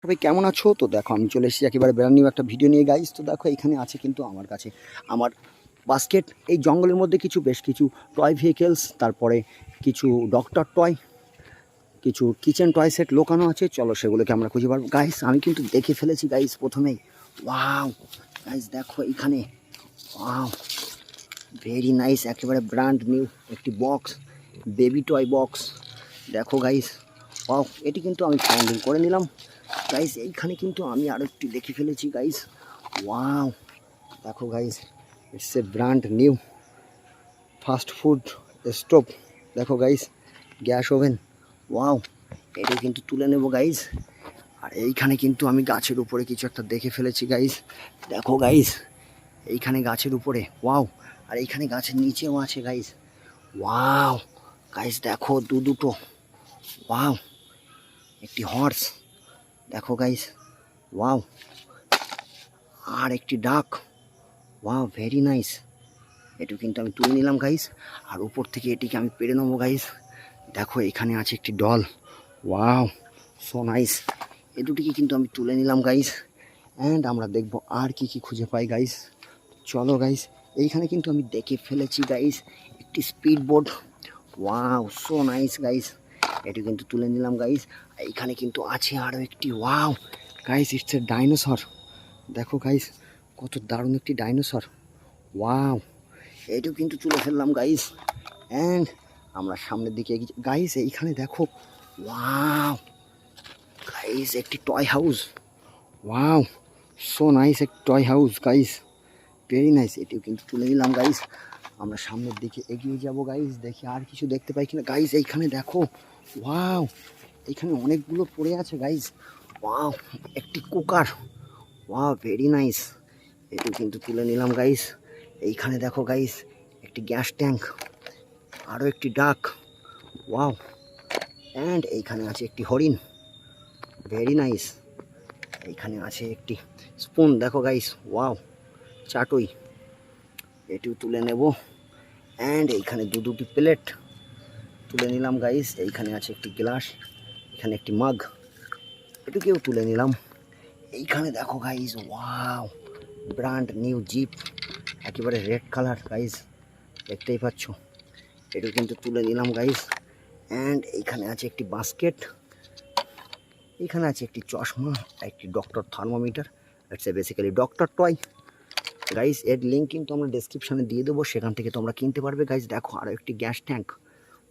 সবাই কেমন আছো? তো দেখো আমি চলে এসেছি একেবারে ব্র্যান্ড নিউ একটা ভিডিও নিয়ে গাইস। তো দেখো এখানে আছে কিন্তু আমার কাছে আমার বাস্কেট। এই জঙ্গলের মধ্যে বেশ কিছু টয় ভেহিকেলস, তারপরে কিছু ডক্টর টয়, কিছু কিচেন টয় সেট লোকানো আছে। চলো সেগুলোকে আমরা খুঁজে পারবো গাইস। আমি কিন্তু দেখে ফেলেছি গাইস প্রথমেই। ওয়াও গাইস দেখো এখানে, ওয়াও ভেরি নাইস, একেবারে ব্র্যান্ড নিউ একটি বক্স, বেবি টয় বক্স। দেখো গাইস, ওয়াও এটি কিন্তু আমি ফাইন্ডিং করে নিলাম গাইস। এইখানে কিন্তু আমি আরও একটু দেখে ফেলেছি গাইস। ওয়াও দেখো guys, it's A brand new fast food stove. দেখো গাইস, গ্যাস ওভেন। ওয়াও এটি কিন্তু তুলে নেব গাইস। আর এইখানে কিন্তু আমি গাছের উপরে কিছু একটা দেখে ফেলেছি গাইস। দেখো গাইস, এইখানে গাছের উপরে, ওয়াও। আর এইখানে গাছের নিচেও আছে গাইস। ওয়াও গাইস দেখো দুটো, ওয়াও একটি হর্স। দেখো গাইস, ওয়াও আর একটি ডাক। ওয়াও ভেরি নাইস, এটু কিন্তু আমি তুলে নিলাম গাইস। আর উপর থেকে এটিকে আমি পেরে নেবো গাইস। দেখো এখানে আছে একটি ডল। ওয়াও সো নাইস, এ দুটিকে কিন্তু আমি তুলে নিলাম গাইস। অ্যান্ড আমরা দেখব আর কি কি খুঁজে পাই গাইস। চলো গাইস, এইখানে কিন্তু আমি দেখে ফেলেছি গাইস একটি speed board. Wow so nice guys, এটি কিন্তু তুলে নিলাম গাইস। এইখানে কিন্তু আছে আরও একটি, wow guys it's A dinosaur. দেখো গাইস কত দারুণ একটি ডাইনোসর। ওয়াও এটিও কিন্তু তুলে ফেললাম গাইস। অ্যান্ড আমরা সামনের দিকে এগিয়ে গাইস। এইখানে দেখো, ওয়াও গাইস একটি toy house. Wow so nice, একটি toy house guys, very nice, এটিও কিন্তু তুলে নিলাম গাইস। আমরা সামনের দিকে এগিয়ে যাব গাইস, দেখি আর কিছু দেখতে পাই কিনা গাইস। এইখানে দেখো, ওয়াও এইখানে অনেকগুলো পড়ে আছে গাইস। ওয়াও একটি কুকার। ওয়াও ভেরি নাইস, এটিও কিন্তু তুলে নিলাম গাইস। এইখানে দেখো গাইস একটি গ্যাস ট্যাঙ্ক, আরও একটি ডাক। ওয়াও অ্যান্ড এইখানে আছে একটি হরিণ, ভেরি নাইস। এইখানে আছে একটি স্পুন। দেখো গাইস, ওয়াও চাটুই, এটিও তুলে নেব। অ্যান্ড এইখানে দুটি প্লেট তুলে নিলাম গাইস। এইখানে আছে একটি গ্লাস, এখানে একটি মাগ, এটিকেও তুলে নিলাম। এইখানে দেখো guys, wow brand new jeep, একেবারে রেড কালার গাইস, দেখতেই পাচ্ছ, এটিও কিন্তু তুলে নিলাম গাইস। অ্যান্ড এইখানে আছে একটি বাস্কেট, এখানে আছে একটি চশমা, একটি doctor thermometer. It's a basically doctor toy guys. এর লিঙ্ক কিন্তু আমরা ডেসক্রিপশানে দিয়ে দেবো, সেখান থেকে তোমরা কিনতে পারবে গাইস। দেখো আরও একটি gas tank.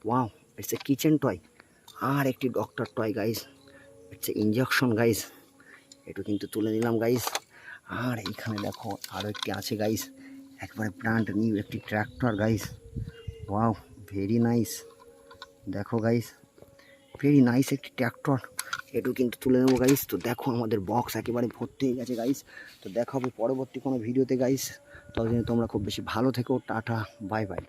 Wow it's a kitchen toy. আর একটি doctor toy guys, it's a injection guys, এটু কিন্তু তুলে নিলাম গাইস। আর এইখানে দেখো আরও একটি আছে গাইস, একবারে ব্র্যান্ড নিউ একটি tractor guys. Wow very nice, দেখো গাইস ভেরি নাইস একটি ট্র্যাক্টর, এটু কিন্তু তুলে নেবো গাইস। তো দেখো আমাদের বক্স একেবারে ভর্তি হয়ে গেছে গাইস। তো দেখা হবে পরবর্তী কোনো ভিডিওতে গাইস। ততদিনে তোমরা খুব বেশি ভালো থেকো, টাটা বাই বাই।